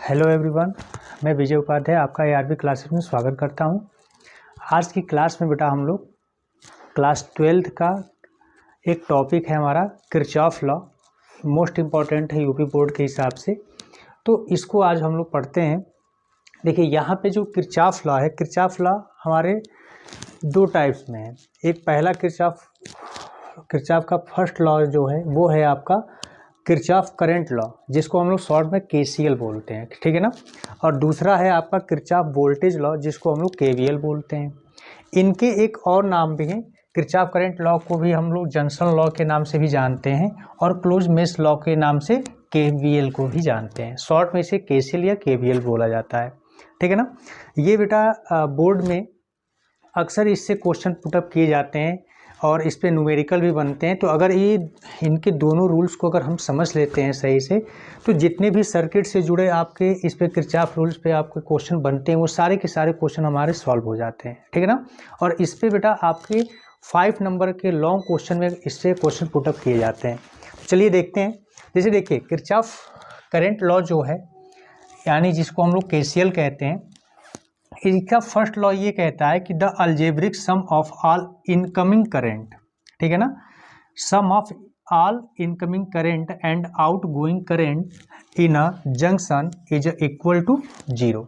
Hello everyone, मैं विजय उपाध्याय आपका ARB classes में स्वागत करता हूं। आज की क्लास में बेटा हम लोग क्लास 12th का एक टॉपिक है हमारा किरचॉफ लॉ। मोस्ट इम्पॉर्टेंट है यूपी बोर्ड के हिसाब से, तो इसको आज हम लोग पढ़ते हैं। देखिए यहाँ पे जो किरचॉफ लॉ है, किरचॉफ लॉ हमारे दो टाइप्स में है। एक पहला किरचॉफ का फर्स्ट लॉ जो है वो है आपका किरचॉफ करंट लॉ, जिसको हम लोग शॉर्ट में KCL बोलते हैं, ठीक है ना। और दूसरा है आपका किरचॉफ वोल्टेज लॉ, जिसको हम लोग KVL बोलते हैं। इनके एक और नाम भी हैं। किरचॉफ करंट लॉ को भी हम लोग जंक्शन लॉ के नाम से भी जानते हैं और क्लोज मेश लॉ के नाम से KVL को भी जानते हैं। शॉर्ट में इसे KCL या KVL बोला जाता है, ठीक है ना। ये बेटा बोर्ड में अक्सर इससे क्वेश्चन पुटअप किए जाते हैं और इस पे न्यूमेरिकल भी बनते हैं। तो अगर ये इनके दोनों रूल्स को अगर हम समझ लेते हैं सही से, तो जितने भी सर्किट से जुड़े आपके इस पे किरचॉफ रूल्स पे आपके क्वेश्चन बनते हैं, वो सारे के सारे क्वेश्चन हमारे सॉल्व हो जाते हैं, ठीक है ना। और इस पे बेटा आपके 5 नंबर के लॉन्ग क्वेश्चन में इससे क्वेश्चन पुटअप किए जाते हैं। तो चलिए देखते हैं। जैसे देखिए किरचॉफ करंट लॉ जो है, यानी जिसको हम लोग KCL कहते हैं, इसका फर्स्ट लॉ ये कहता है कि the algebraic sum of all incoming current, ठीक है ना, sum of all incoming current and outgoing current in a junction is equal to 0।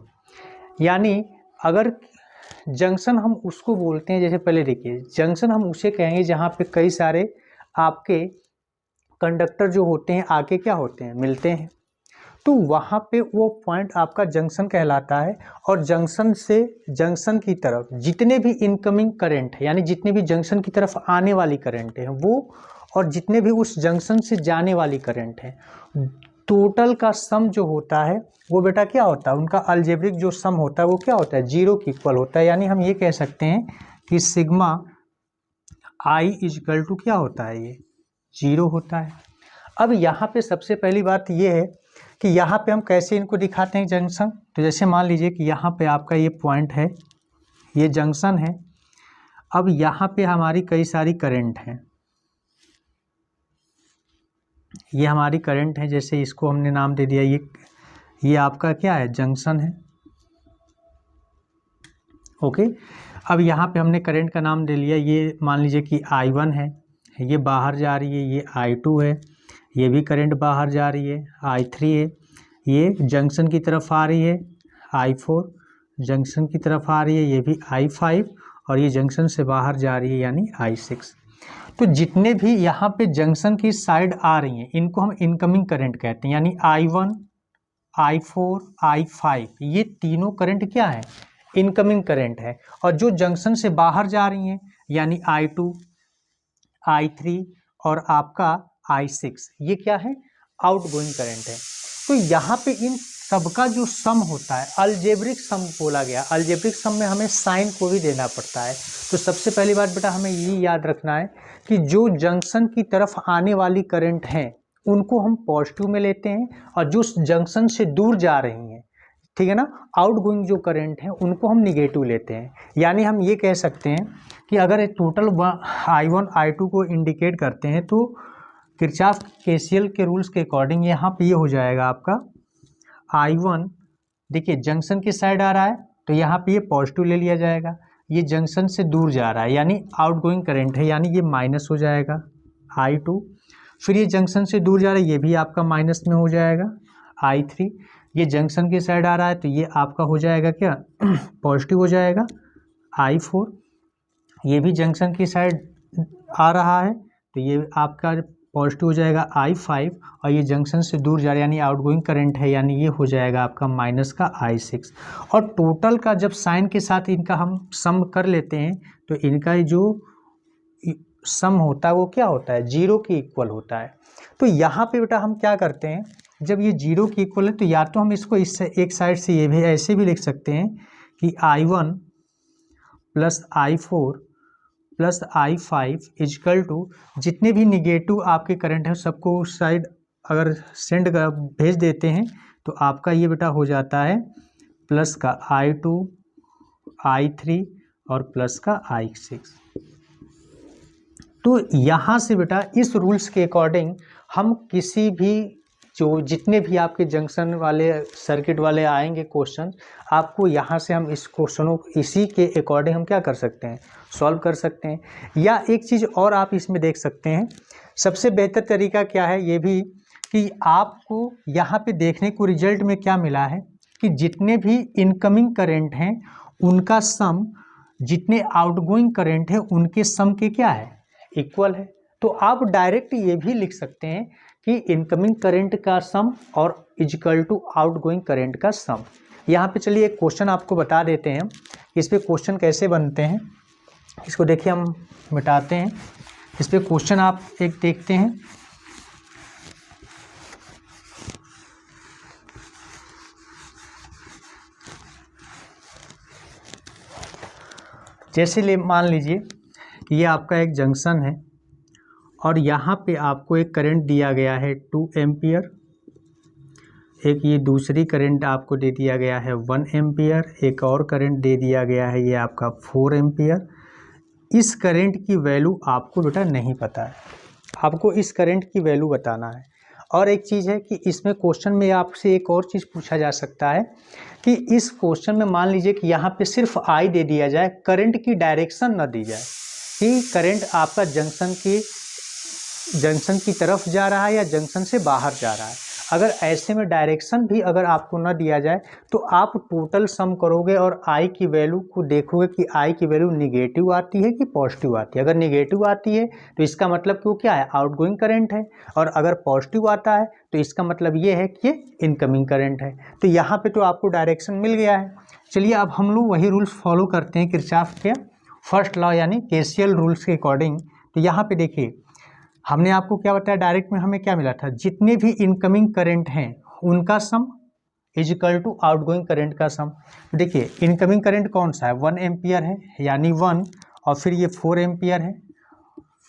यानी अगर जंक्शन हम उसको बोलते हैं, जैसे पहले देखिए जंक्शन हम उसे कहेंगे जहाँ पे कई सारे आपके कंडक्टर जो होते हैं आके क्या होते हैं, मिलते हैं। तो वहाँ पे वो पॉइंट आपका जंक्शन कहलाता है। और जंक्शन से जंक्शन की तरफ जितने भी इनकमिंग करंट है, यानी जितने भी जंक्शन की तरफ आने वाली करंट है वो, और जितने भी उस जंक्शन से जाने वाली करंट है, टोटल का सम जो होता है वो बेटा क्या होता है, उनका अलजेब्रिक जो सम होता है वो क्या होता है, 0 के इक्वल होता है। यानी हम ये कह सकते हैं कि सिग्मा I इजकल टू क्या होता है, ये 0 होता है। अब यहाँ पे सबसे पहली बात ये है कि यहाँ पे हम कैसे इनको दिखाते हैं जंक्शन। तो जैसे मान लीजिए कि यहाँ पे आपका ये पॉइंट है, ये जंक्शन है। अब यहाँ पे हमारी कई सारी करंट हैं, ये हमारी करंट है। जैसे इसको हमने नाम दे दिया, ये आपका क्या है, जंक्शन है, ओके। अब यहाँ पे हमने करंट का नाम दे लिया, ये मान लीजिए कि I1 है, ये बाहर जा रही है, ये I2 है, ये भी करंट बाहर जा रही है, I3 है, ये जंक्शन की तरफ आ रही है, I4 जंक्शन की तरफ आ रही है, ये भी I5, और ये जंक्शन से बाहर जा रही है यानी I6। तो जितने भी यहाँ पे जंक्शन की साइड आ रही हैं इनको हम इनकमिंग करंट कहते हैं। यानी I1, I4, I5 ये तीनों करंट क्या है, इनकमिंग करंट है। और जो जंक्शन से बाहर जा रही हैं यानी I2, I3 और आपका I6 ये क्या है, आउटगोइंग करंट है। तो यहाँ पे इन सबका जो सम होता है अलजेब्रिक सम बोला गया। अलजेब्रिक सम में हमें साइन को भी देना पड़ता है। तो सबसे पहली बात बेटा हमें ये याद रखना है कि जो जंक्शन की तरफ आने वाली करंट हैं उनको हम पॉजिटिव में लेते हैं, और जो जंक्शन से दूर जा रही हैं, ठीक है ना, आउटगोइंग जो करंट है उनको हम निगेटिव लेते हैं। यानी हम ये कह सकते हैं कि अगर टोटल I1 I2 को इंडिकेट करते हैं तो किरचॉफ KCL के रूल्स के अकॉर्डिंग यहाँ पे ये हो जाएगा आपका I1, देखिए जंक्शन की साइड आ रहा है तो यहाँ पे ये पॉजिटिव ले लिया जाएगा। ये जंक्शन से दूर जा रहा है यानी आउटगोइंग करंट है, यानी ये माइनस हो जाएगा I2। फिर ये जंक्शन से दूर जा रहा है, ये भी आपका माइनस में हो जाएगा I3। ये जंक्शन की साइड आ रहा है तो ये आपका हो जाएगा क्या, पॉजिटिव हो जाएगा I4। ये भी जंक्शन की साइड आ रहा है तो ये आपका पॉजिटिव हो जाएगा I5, और ये जंक्शन से दूर जा रहा है यानी आउटगोइंग करंट है, यानी ये हो जाएगा आपका माइनस का I6। और टोटल का जब साइन के साथ इनका हम सम कर लेते हैं तो इनका जो सम होता है वो क्या होता है, 0 के इक्वल होता है। तो यहाँ पे बेटा हम क्या करते हैं, जब ये 0 के इक्वल है तो या तो हम इसको इससे एक साइड से ये भी ऐसे भी लिख सकते हैं कि I1 plus I4 plus I5 is equal to जितने भी निगेटिव आपके करंट है सबको उस साइड अगर सेंड कर भेज देते हैं तो आपका ये बेटा हो जाता है प्लस का I2, I3 और प्लस का I6। तो यहाँ से बेटा इस रूल्स के अकॉर्डिंग हम किसी भी जो जितने भी आपके जंक्शन वाले सर्किट वाले आएंगे क्वेश्चन, आपको यहाँ से हम इस क्वेश्चनों इसी के अकॉर्डिंग हम क्या कर सकते हैं, सॉल्व कर सकते हैं। या एक चीज़ और आप इसमें देख सकते हैं, सबसे बेहतर तरीका क्या है ये भी, कि आपको यहाँ पे देखने को रिजल्ट में क्या मिला है कि जितने भी इनकमिंग करंट हैं उनका सम जितने आउटगोइंग करंट है उनके सम के क्या है, इक्वल है। तो आप डायरेक्ट ये भी लिख सकते हैं कि इनकमिंग करंट का सम और इक्वल टू आउटगोइंग करंट का सम। यहाँ पे चलिए एक क्वेश्चन आपको बता देते हैं, इस पे क्वेश्चन कैसे बनते हैं। इसको देखिए हम मिटाते हैं, इस पे क्वेश्चन आप एक देखते हैं। जैसे मान लीजिए ये आपका एक जंक्शन है और यहाँ पे आपको एक करंट दिया गया है 2 एम्पियर, एक ये दूसरी करंट आपको दे दिया गया है 1 एम्पियर, एक और करंट दे दिया गया है ये आपका 4 एम्पियर। इस करंट की वैल्यू आपको बेटा नहीं पता है, आपको इस करंट की वैल्यू बताना है। और एक चीज़ है कि इसमें क्वेश्चन में आपसे एक और चीज़ पूछा जा सकता है कि इस क्वेश्चन में मान लीजिए कि यहाँ पे सिर्फ आई दे दिया जाए, करंट की डायरेक्शन न दी जाए कि करंट आपका जंक्शन की तरफ जा रहा है या जंक्शन से बाहर जा रहा है। अगर ऐसे में डायरेक्शन भी अगर आपको न दिया जाए तो आप टोटल सम करोगे और आई की वैल्यू को देखोगे कि आई की वैल्यू निगेटिव आती है कि पॉजिटिव आती है। अगर निगेटिव आती है तो इसका मतलब कि वो क्या है, आउटगोइंग करंट है, और अगर पॉजिटिव आता है तो इसका मतलब ये है कि ये इनकमिंग करंट है। तो यहाँ पे तो आपको डायरेक्शन मिल गया है। चलिए अब हम लोग वही रूल्स फॉलो करते हैं किरचॉफ के फर्स्ट लॉ यानी केसीएल रूल्स के अकॉर्डिंग। तो यहाँ पे देखिए हमने आपको क्या बताया, डायरेक्ट में हमें क्या मिला था, जितने भी इनकमिंग करंट हैं उनका sum is equal to outgoing current का सम। देखिए इनकमिंग करंट कौन सा है, 1 एम्पियर है यानी 1, और फिर ये 4 एम्पियर है,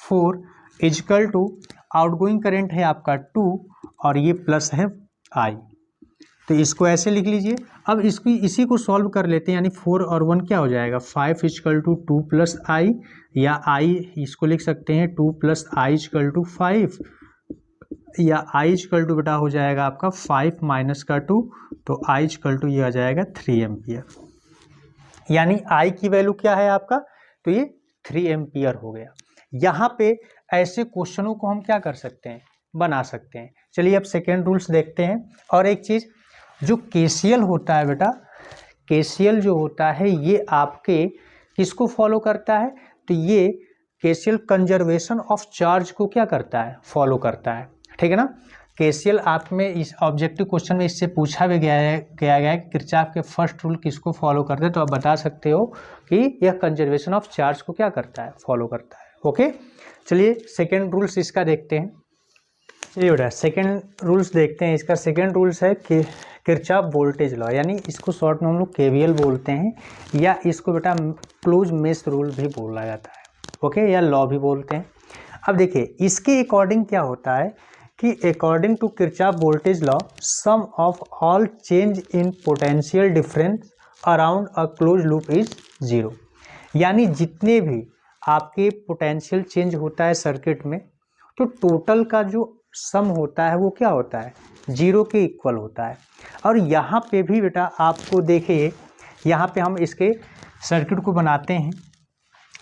4 is equal to outgoing current है आपका 2 और ये प्लस है आई। तो इसको ऐसे लिख लीजिए। अब इसी को सॉल्व कर लेते हैं, यानी 4 और 1 क्या हो जाएगा, 5 इक्वल टू 2 प्लस आई, या आई इसको लिख सकते हैं 2 प्लस आई इक्वल टू 5, या आई इक्वल टू बेटा हो जाएगा आपका 5 माइनस का 2, तो आई इक्वल टू ये आ जाएगा 3 एम्पियर। यानी आई की वैल्यू क्या है आपका, तो ये 3 एम्पियर हो गया। यहाँ पे ऐसे क्वेश्चनों को हम क्या कर सकते हैं, बना सकते हैं। चलिए अब सेकेंड रूल्स देखते हैं। और एक चीज़, जो केसीएल होता है बेटा, केसीएल जो होता है ये आपके किसको फॉलो करता है, तो ये केसीएल कंजर्वेशन ऑफ चार्ज को क्या करता है, फॉलो करता है। ठीक है ना। केसीएल आप में इस ऑब्जेक्टिव क्वेश्चन में इससे पूछा भी गया है कि किरचॉफ के फर्स्ट रूल किसको फॉलो करते हैं, तो आप बता सकते हो कि यह कंजर्वेशन ऑफ चार्ज को क्या करता है, फॉलो करता है। ओके, चलिए सेकेंड रूल्स इसका देखते हैं। चलिए बेटा सेकेंड रूल्स देखते हैं। इसका सेकेंड रूल्स है कि किरचॉफ वोल्टेज लॉ, यानी इसको शॉर्ट में हम लोग केवीएल बोलते हैं, या इसको बेटा क्लोज मेश रूल भी बोला जाता है। ओके, या लॉ भी बोलते हैं। अब देखिए इसके अकॉर्डिंग क्या होता है कि according to Kirchhoff voltage law, sum of all change in potential difference around a close loop is 0। यानी जितने भी आपके पोटेंशियल चेंज होता है सर्किट में, तो टोटल का जो सम होता है वो क्या होता है, 0 के इक्वल होता है। और यहाँ पे भी बेटा आपको देखिए, यहाँ पे हम इसके सर्किट को बनाते हैं।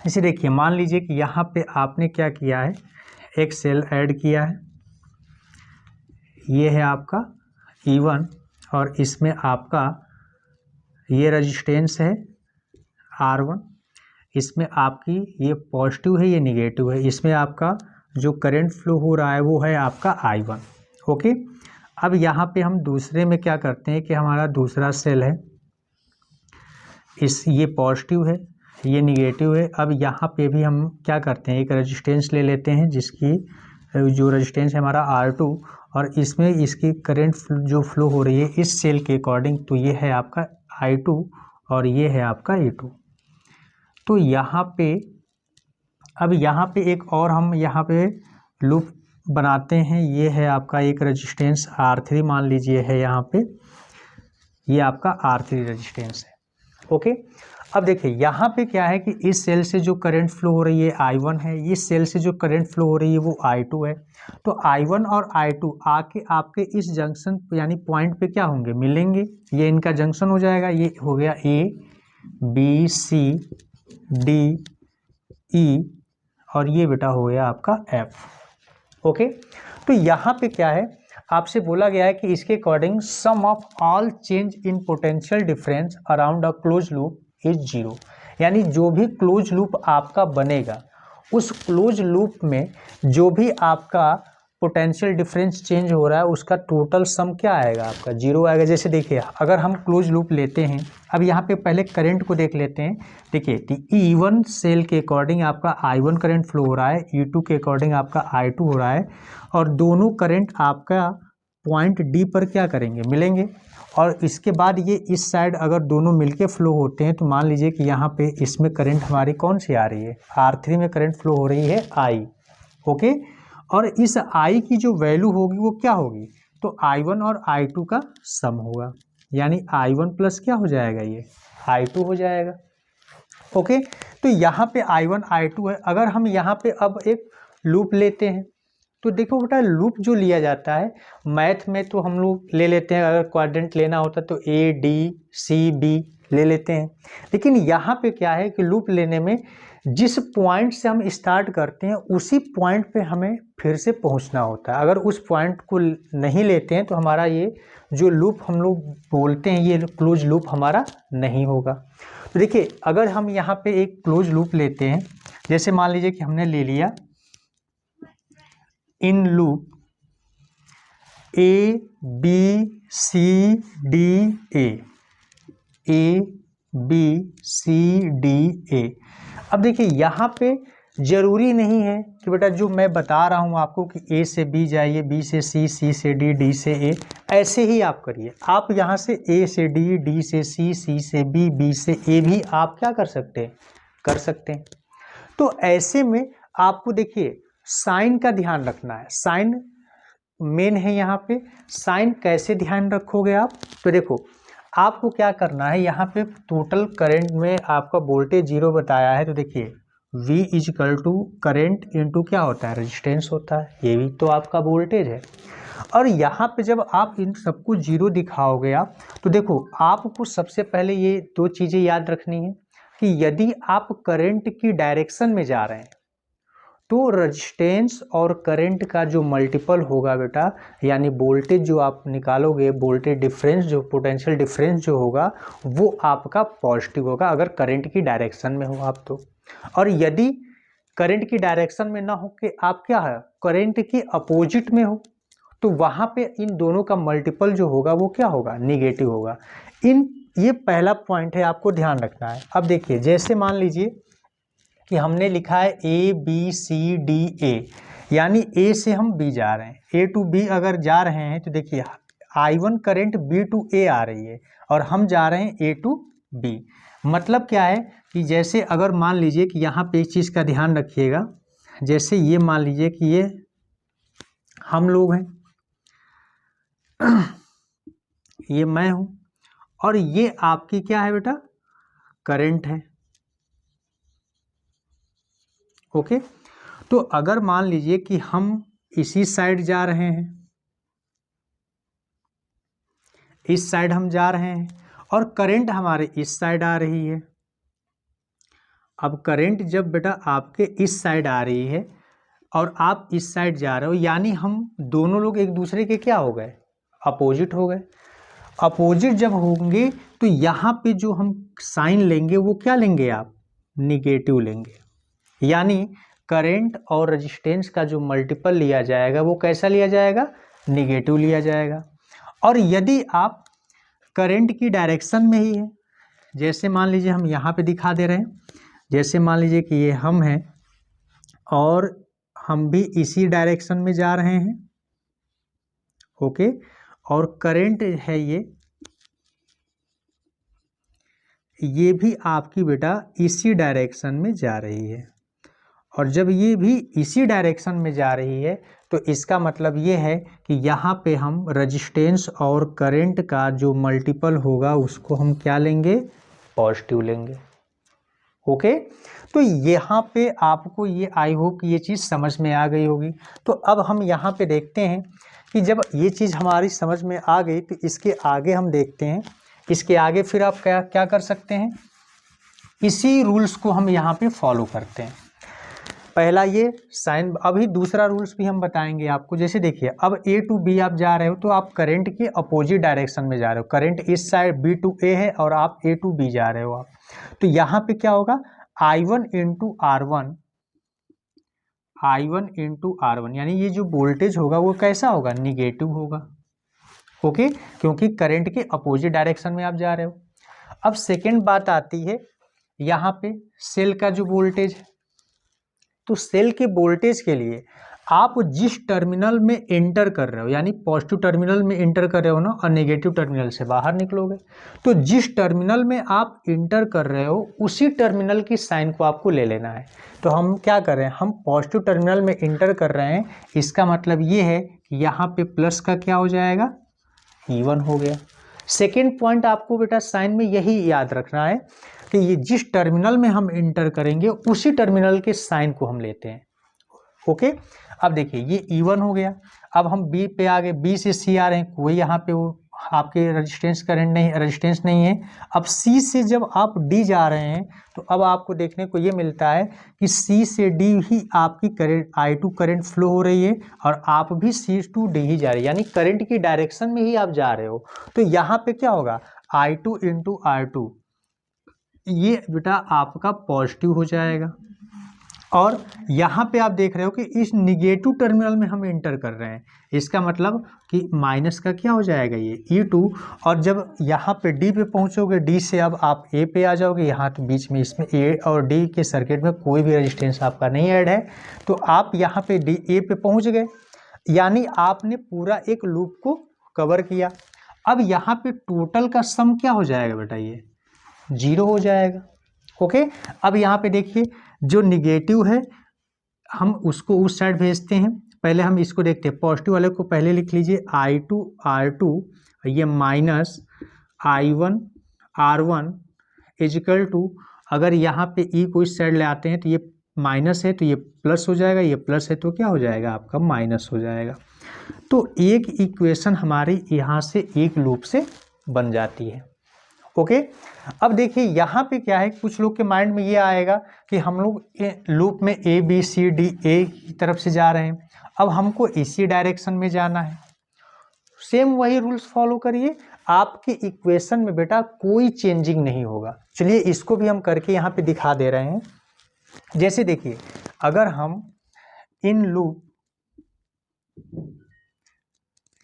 इसे देखिए, मान लीजिए कि यहाँ पे आपने क्या किया है, एक सेल ऐड किया है, ये है आपका E1, और इसमें आपका ये रेजिस्टेंस है R1, इसमें आपकी ये पॉजिटिव है, ये निगेटिव है, इसमें आपका जो करंट फ्लो हो रहा है वो है आपका I1। ओके, अब यहाँ पे हम दूसरे में क्या करते हैं कि हमारा दूसरा सेल है, ये पॉजिटिव है, ये निगेटिव है। अब यहाँ पे भी हम क्या करते हैं, एक रेजिस्टेंस ले लेते हैं जिसकी जो रेजिस्टेंस है हमारा R2, और इसमें इसकी करंट जो फ्लो हो रही है इस सेल के अकॉर्डिंग, तो ये है आपका I2 और ये है आपका E2। तो यहाँ पे अब यहाँ पे एक और हम यहाँ पे लूप बनाते हैं। ये है आपका एक रेजिस्टेंस R3 मान लीजिए है, यहाँ पे ये आपका R3 रेजिस्टेंस है। ओके, अब देखिए यहाँ पे क्या है कि इस सेल से जो करंट फ्लो हो रही है I1 है, इस सेल से जो करंट फ्लो हो रही है वो I2 है। तो I1 और I2 आके आपके इस जंक्शन यानी पॉइंट पे क्या होंगे, मिलेंगे। ये इनका जंक्शन हो जाएगा, ये हो गया A B C D E और ये बेटा हो गया आपका F। ओके, तो यहाँ पे क्या है, आपसे बोला गया है कि इसके according sum of all change in potential difference around a close loop is 0। यानी जो भी क्लोज लूप आपका बनेगा उस क्लोज लूप में जो भी आपका पोटेंशियल डिफरेंस चेंज हो रहा है उसका टोटल सम क्या आएगा, आपका 0 आएगा। जैसे देखिए अगर हम क्लोज लूप लेते हैं, अब यहाँ पे पहले करंट को देख लेते हैं। देखिए E1 सेल के अकॉर्डिंग आपका I1 करंट फ्लो हो रहा है, E2 के अकॉर्डिंग आपका I2 हो रहा है और दोनों करंट आपका पॉइंट डी पर क्या करेंगे, मिलेंगे। और इसके बाद ये इस साइड अगर दोनों मिलके फ्लो होते हैं तो मान लीजिए कि यहाँ पे इसमें करंट हमारी कौन सी आ रही है, R3 में करंट फ्लो हो रही है I। ओके, और इस I की जो वैल्यू होगी वो क्या होगी, तो I1 और I2 का सम होगा, यानी I1 प्लस क्या हो जाएगा, ये I2 हो जाएगा। ओके, तो यहाँ पे I1 I2 है। अगर हम यहाँ पे अब एक लूप लेते हैं तो देखो बेटा, लूप जो लिया जाता है मैथ में तो हम लोग ले लेते हैं, अगर क्वाड्रेंट लेना होता तो A D C B ले लेते हैं। लेकिन यहाँ पे क्या है कि लूप लेने में जिस पॉइंट से हम स्टार्ट करते हैं उसी पॉइंट पे हमें फिर से पहुँचना होता है। अगर उस पॉइंट को नहीं लेते हैं तो हमारा ये जो लूप हम लोग बोलते हैं ये क्लोज लूप हमारा नहीं होगा। तो देखिए अगर हम यहाँ पे एक क्लोज लूप लेते हैं, जैसे मान लीजिए कि हमने ले लिया in loop A B C D A B C D A। अब देखिए यहाँ पे जरूरी नहीं है कि बेटा जो मैं बता रहा हूँ आपको कि A से B जाइए, B से C, C से D, D से A, ऐसे ही आप करिए। आप यहाँ से A से D, D से C, C से B, B से A भी आप क्या कर सकते हैं, कर सकते हैं। तो ऐसे में आपको देखिए साइन का ध्यान रखना है, साइन मेन है यहाँ पे। साइन कैसे ध्यान रखोगे आप, तो देखो आपको क्या करना है, यहाँ पे टोटल करंट में आपका वोल्टेज 0 बताया है, तो देखिए V equal to current into क्या होता है, रेजिस्टेंस होता है, ये भी तो आपका वोल्टेज है। और यहाँ पे जब आप इन सबको 0 दिखाओगे आप, तो देखो आपको सबसे पहले ये दो चीज़ें याद रखनी है कि यदि आप करंट की डायरेक्शन में जा रहे हैं तो रेजिस्टेंस और करंट का जो मल्टीपल होगा बेटा, यानी वोल्टेज जो आप निकालोगे, वोल्टेज डिफरेंस जो पोटेंशियल डिफरेंस जो होगा वो आपका पॉजिटिव होगा अगर करंट की डायरेक्शन में हो आप तो। और यदि करंट की डायरेक्शन में ना हो कि आप क्या है करंट के अपोजिट में हो तो वहाँ पे इन दोनों का मल्टीपल जो होगा वो क्या होगा, निगेटिव होगा। ये पहला पॉइंट है, आपको ध्यान रखना है। अब देखिए जैसे मान लीजिए कि हमने लिखा है A B C D A, यानी A से हम B जा रहे हैं, A to B अगर जा रहे हैं तो देखिए I1 current B to A आ रही है और हम जा रहे हैं A to B। मतलब क्या है कि जैसे अगर मान लीजिए कि यहाँ पे एक चीज़ का ध्यान रखिएगा, जैसे ये मान लीजिए कि ये हम लोग हैं, ये मैं हूँ और ये आपकी क्या है बेटा, करंट है। ओके, तो अगर मान लीजिए कि हम इसी साइड जा रहे हैं, इस साइड हम जा रहे हैं और करंट हमारे इस साइड आ रही है। अब करंट जब बेटा आपके इस साइड आ रही है और आप इस साइड जा रहे हो, यानी हम दोनों लोग एक दूसरे के क्या हो गए, अपोजिट हो गए। अपोजिट जब होंगे तो यहाँ पे जो हम साइन लेंगे वो क्या लेंगे आप, निगेटिव लेंगे। यानी करंट और रेजिस्टेंस का जो मल्टीपल लिया जाएगा वो कैसा लिया जाएगा, निगेटिव लिया जाएगा। और यदि आप करंट की डायरेक्शन में ही है, जैसे मान लीजिए हम यहाँ पे दिखा दे रहे हैं, जैसे मान लीजिए कि ये हम हैं और हम भी इसी डायरेक्शन में जा रहे हैं। ओके, और करंट है ये भी आपकी बेटा इसी डायरेक्शन में जा रही है। और जब ये भी इसी डायरेक्शन में जा रही है तो इसका मतलब ये है कि यहाँ पे हम रेजिस्टेंस और करंट का जो मल्टीपल होगा उसको हम क्या लेंगे, पॉजिटिव लेंगे। ओके, तो यहाँ पे आपको ये आई होप ये चीज़ समझ में आ गई होगी। तो अब हम यहाँ पे देखते हैं कि जब ये चीज़ हमारी समझ में आ गई तो इसके आगे हम देखते हैं। इसके आगे फिर आप क्या क्या कर सकते हैं, इसी रूल्स को हम यहाँ पे फॉलो करते हैं। पहला ये साइन, अभी दूसरा रूल्स भी हम बताएंगे आपको। जैसे देखिए अब ए टू बी आप जा रहे हो तो आप करंट के अपोजिट डायरेक्शन में जा रहे हो। करंट इस साइड बी टू ए है और आप ए टू बी जा रहे हो आप, तो यहाँ पे क्या होगा, I1 into R1, I1 into R1 यानी ये जो वोल्टेज होगा वो कैसा होगा, निगेटिव होगा। ओके, क्योंकि करंट के अपोजिट डायरेक्शन में आप जा रहे हो। अब सेकेंड बात आती है यहाँ पे सेल का जो वोल्टेज है, तो सेल के वोल्टेज के लिए आप जिस टर्मिनल में एंटर कर रहे हो, यानी पॉजिटिव टर्मिनल में एंटर कर रहे हो ना, और नेगेटिव टर्मिनल से बाहर निकलोगे, तो जिस टर्मिनल में आप एंटर कर रहे हो उसी टर्मिनल की साइन को आपको ले लेना है। तो हम क्या कर रहे हैं, हम पॉजिटिव टर्मिनल में एंटर कर रहे हैं, इसका मतलब ये है कि यहाँ पे प्लस का क्या हो जाएगा, E1 हो गया। सेकेंड पॉइंट आपको बेटा साइन में यही याद रखना है कि ये जिस टर्मिनल में हम इंटर करेंगे उसी टर्मिनल के साइन को हम लेते हैं। ओके, अब देखिए ये E1 हो गया। अब हम B पे आ गए, B से C आ रहे हैं, कोई यहाँ पे वो आपके रेजिस्टेंस करंट नहीं, रेजिस्टेंस नहीं है। अब C से जब आप D जा रहे हैं तो अब आपको देखने को ये मिलता है कि C से D ही आपकी करंट I2 करंट फ्लो हो रही है और आप भी C to D ही जा रहे हैं, यानी करंट की डायरेक्शन में ही आप जा रहे हो। तो यहाँ पे क्या होगा, I2 इंटू R2 ये बेटा आपका पॉजिटिव हो जाएगा। और यहाँ पे आप देख रहे हो कि इस निगेटिव टर्मिनल में हम एंटर कर रहे हैं, इसका मतलब कि माइनस का क्या हो जाएगा, ये E2। और जब यहाँ पे D पे पहुँचोगे, D से अब आप A पे आ जाओगे, यहाँ तो बीच में इसमें A और D के सर्किट में कोई भी रेजिस्टेंस आपका नहीं ऐड है, तो आप यहाँ पे A पे पहुँच गए, यानी आपने पूरा एक लूप को कवर किया। अब यहाँ पे टोटल का सम क्या हो जाएगा बेटा, ये 0 हो जाएगा। ओके, अब यहाँ पे देखिए जो निगेटिव है हम उसको उस साइड भेजते हैं। पहले हम इसको देखते हैं, पॉजिटिव वाले को पहले लिख लीजिए I2 R2, ये minus I1 R1 is equal to, अगर यहाँ पे E को इस साइड ले आते हैं तो ये माइनस है तो ये प्लस हो जाएगा, ये प्लस है तो क्या हो जाएगा आपका माइनस हो जाएगा। तो एक इक्वेशन हमारी यहाँ से एक लूप से बन जाती है। ओके, अब देखिए यहाँ पे क्या है, कुछ लोग के माइंड में ये आएगा कि हम लोग लूप में A B C D A की तरफ से जा रहे हैं, अब हमको इसी डायरेक्शन में जाना है। सेम वही रूल्स फॉलो करिए, आपके इक्वेशन में बेटा कोई चेंजिंग नहीं होगा। चलिए इसको भी हम करके यहाँ पे दिखा दे रहे हैं। जैसे देखिए अगर हम इन लूप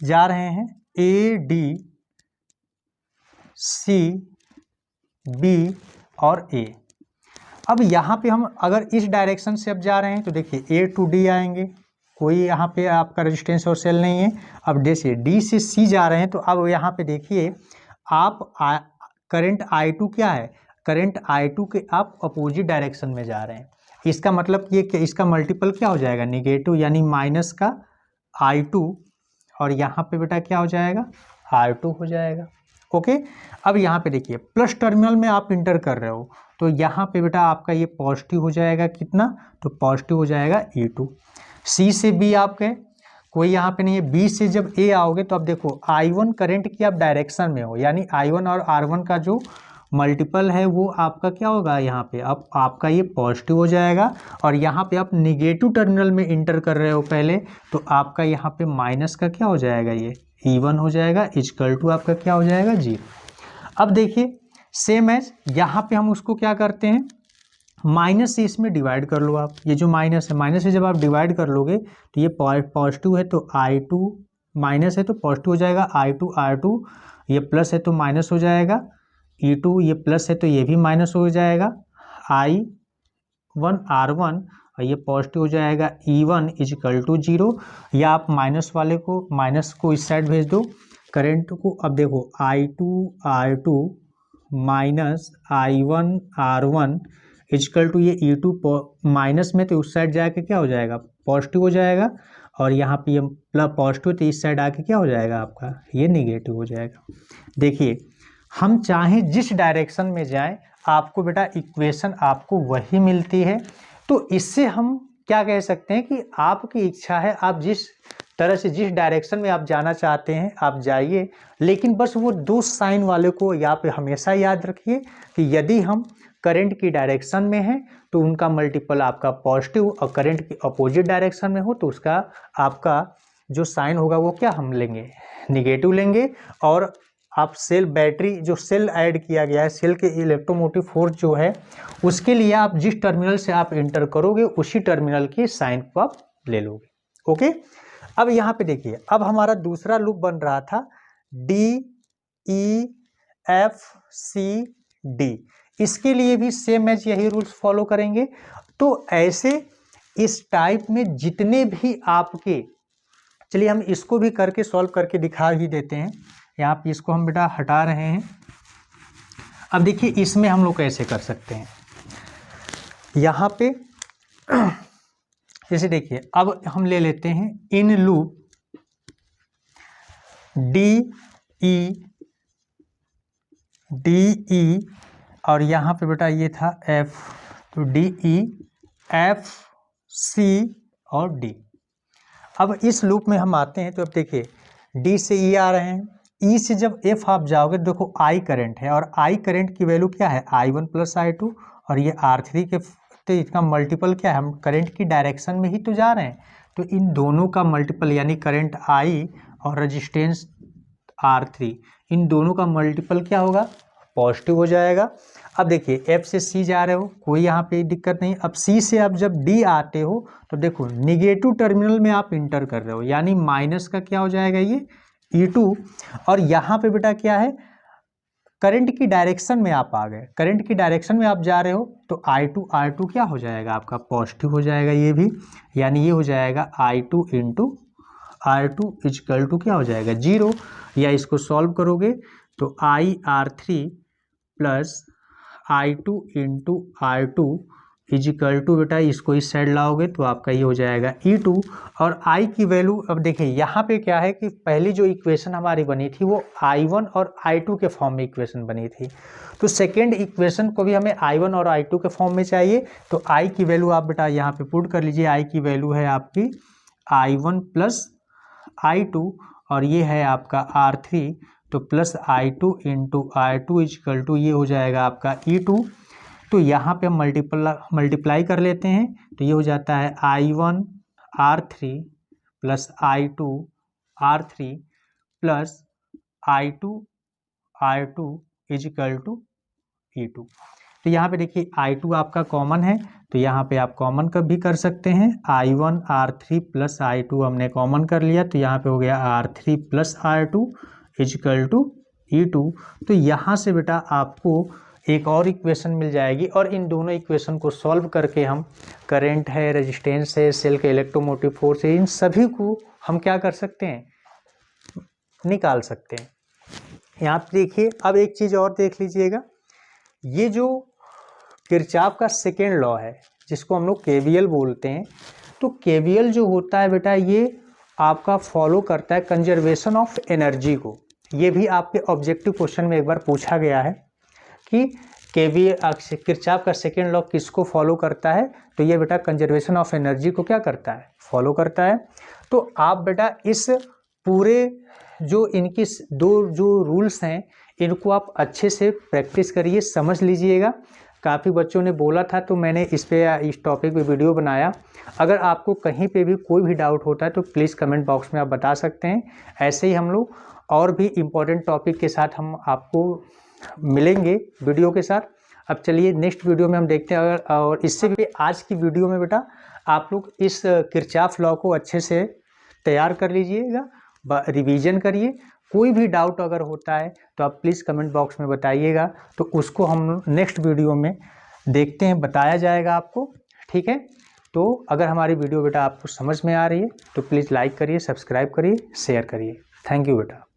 जा रहे हैं A D C B और A, अब यहाँ पे हम अगर इस डायरेक्शन से अब जा रहे हैं तो देखिए A to D आएंगे, कोई यहाँ पे आपका रेजिस्टेंस और सेल नहीं है। अब जैसे D से C जा रहे हैं तो अब यहाँ पे देखिए आप करंट I2 क्या है, करंट I2 के आप अपोजिट डायरेक्शन में जा रहे हैं, इसका मतलब ये कि इसका मल्टीपल क्या हो जाएगा, निगेटिव, यानी माइनस का I2 और यहाँ पे बेटा क्या हो जाएगा, R2 हो जाएगा। ओके, अब यहाँ पे देखिए प्लस टर्मिनल में आप इंटर कर रहे हो तो यहाँ पे बेटा आपका ये पॉजिटिव हो जाएगा, कितना, तो पॉजिटिव हो जाएगा E2। C से B आप गए, कोई यहाँ पे नहीं है। B से जब A आओगे तो अब देखो I1 करंट की आप डायरेक्शन में हो, यानी I1 और R1 का जो मल्टीपल है वो आपका क्या होगा, यहाँ पे अब आपका ये पॉजिटिव हो जाएगा। और यहाँ पे आप निगेटिव टर्मिनल में इंटर कर रहे हो पहले, तो आपका यहाँ पे माइनस का क्या हो जाएगा, ये E1 हो जाएगा, इजकल टू आपका क्या हो जाएगा, 0। अब देखिए सेम एज यहाँ पे हम उसको क्या करते हैं, माइनस से इसमें डिवाइड कर लो आप, ये जो माइनस है, माइनस से जब आप डिवाइड कर लोगे तो ये पॉजिटिव है तो I2, माइनस है तो पॉजिटिव हो जाएगा I2 R2, ये प्लस है तो माइनस हो जाएगा E2, ये प्लस है तो ये भी माइनस हो जाएगा I1 R1, और ये पॉजिटिव हो जाएगा E1 इजिकल टू 0। या आप माइनस वाले को, माइनस को इस साइड भेज दो, करंट को। अब देखो I2 R2 minus I1 R1 is equal to ये E2 माइनस में तो उस साइड जाके क्या हो जाएगा, पॉजिटिव हो जाएगा, और यहाँ पे ये प्लस पॉजिटिव तो इस साइड आके क्या हो जाएगा आपका, ये निगेटिव हो जाएगा। देखिए हम चाहें जिस डायरेक्शन में जाएं, आपको बेटा इक्वेशन आपको वही मिलती है। तो इससे हम क्या कह सकते हैं कि आपकी इच्छा है, आप जिस तरह से जिस डायरेक्शन में आप जाना चाहते हैं आप जाइए, लेकिन बस वो दो साइन वाले को यहाँ पे हमेशा याद रखिए कि यदि हम करंट की डायरेक्शन में हैं तो उनका मल्टीपल आपका पॉजिटिव, और करंट की अपोजिट डायरेक्शन में हो तो उसका आपका जो साइन होगा वो क्या हम लेंगे, निगेटिव लेंगे। और आप सेल बैटरी जो सेल ऐड किया गया है, सेल के इलेक्ट्रोमोटिव फोर्स जो है उसके लिए आप जिस टर्मिनल से आप एंटर करोगे उसी टर्मिनल के साइन को आप ले लोगे। ओके, अब यहाँ पे देखिए, अब हमारा दूसरा लूप बन रहा था DEFCD। इसके लिए भी सेम एज यही रूल्स फॉलो करेंगे। तो ऐसे इस टाइप में जितने भी आपके, चलिए हम इसको भी करके सॉल्व करके दिखा ही देते हैं। यहाँ पे इसको हम बेटा हटा रहे हैं। अब देखिए इसमें हम लोग कैसे कर सकते हैं। यहाँ पे जैसे देखिए, अब हम ले लेते हैं इन लूप DE और यहाँ पे बेटा ये था F, तो DE FC और D। अब इस लूप में हम आते हैं तो अब देखिए D से E आ रहे हैं, E से जब F आप जाओगे देखो I करंट है, और I करंट की वैल्यू क्या है I1 + I2, और ये R3 के, तो इसका मल्टीपल क्या है, हम करंट की डायरेक्शन में ही तो जा रहे हैं, तो इन दोनों का मल्टीपल यानी करंट I और रेजिस्टेंस R3, इन दोनों का मल्टीपल क्या होगा, पॉजिटिव हो जाएगा। अब देखिए F से C जा रहे हो, कोई यहाँ पे दिक्कत नहीं। अब C से आप जब D आते हो तो देखो निगेटिव टर्मिनल में आप इंटर कर रहे हो, यानी माइनस का क्या हो जाएगा ये E2, और यहाँ पे बेटा क्या है, करंट की डायरेक्शन में आप आ गए, करंट की डायरेक्शन में आप जा रहे हो तो R2 क्या हो जाएगा आपका, पॉजिटिव हो जाएगा ये भी, यानी ये हो जाएगा I2 × R2 = क्या हो जाएगा 0, या इसको सॉल्व करोगे तो IR3 + I2 × R2 = बेटा इसको इस साइड लाओगे तो आपका ये हो जाएगा E2। और I की वैल्यू, अब देखिए यहाँ पे क्या है कि पहली जो इक्वेशन हमारी बनी थी वो I1 और I2 के फॉर्म में इक्वेशन बनी थी, तो सेकेंड इक्वेशन को भी हमें I1 और I2 के फॉर्म में चाहिए। तो I की वैल्यू आप बेटा यहाँ पे पुट कर लीजिए, I की वैल्यू है आपकी I1 + I2, और ये है आपका R3, तो प्लस I2 × R2 = ये हो जाएगा आपका E2। तो यहाँ पे हम मल्टीप्लाई कर लेते हैं तो ये हो जाता है I1 R3 + I2 R3 + I2 R2 = E2। तो यहाँ पे देखिए I2 आपका कॉमन है, तो यहाँ पे आप कॉमन का भी कर सकते हैं। I1 R3 + I2 हमने कॉमन कर लिया, तो यहाँ पे हो गया R3 + R2 = E2। तो यहाँ से बेटा आपको एक और इक्वेशन मिल जाएगी, और इन दोनों इक्वेशन को सॉल्व करके हम करंट है, रेजिस्टेंस है, सेल के इलेक्ट्रोमोटिव फोर्स है, इन सभी को हम क्या कर सकते हैं, निकाल सकते हैं। यहाँ पे देखिए, अब एक चीज़ और देख लीजिएगा, ये जो किरचॉफ का सेकेंड लॉ है जिसको हम लोग KVL बोलते हैं, तो KVL जो होता है बेटा ये आपका फॉलो करता है कंजर्वेशन ऑफ एनर्जी को। ये भी आपके ऑब्जेक्टिव क्वेश्चन में एक बार पूछा गया है कि किरचॉफ का सेकेंड लॉ किसको फॉलो करता है, तो ये बेटा कंजर्वेशन ऑफ एनर्जी को क्या करता है, फॉलो करता है। तो आप बेटा इस पूरे जो इनकी दो जो रूल्स हैं इनको आप अच्छे से प्रैक्टिस करिए, समझ लीजिएगा। काफ़ी बच्चों ने बोला था तो मैंने इस टॉपिक पे वीडियो बनाया। अगर आपको कहीं पे भी कोई भी डाउट होता है तो प्लीज़ कमेंट बॉक्स में आप बता सकते हैं। ऐसे ही हम लोग और भी इम्पोर्टेंट टॉपिक के साथ हम आपको मिलेंगे वीडियो के साथ। अब चलिए नेक्स्ट वीडियो में हम देखते हैं। और इससे भी आज की वीडियो में बेटा आप लोग इस किरचॉफ लॉ को अच्छे से तैयार कर लीजिएगा, रिवीजन करिए। कोई भी डाउट अगर होता है तो आप प्लीज़ कमेंट बॉक्स में बताइएगा, तो उसको हम नेक्स्ट वीडियो में देखते हैं, बताया जाएगा आपको, ठीक है। तो अगर हमारी वीडियो बेटा आपको समझ में आ रही है तो प्लीज़ लाइक करिए, सब्सक्राइब करिए, शेयर करिए। थैंक यू बेटा।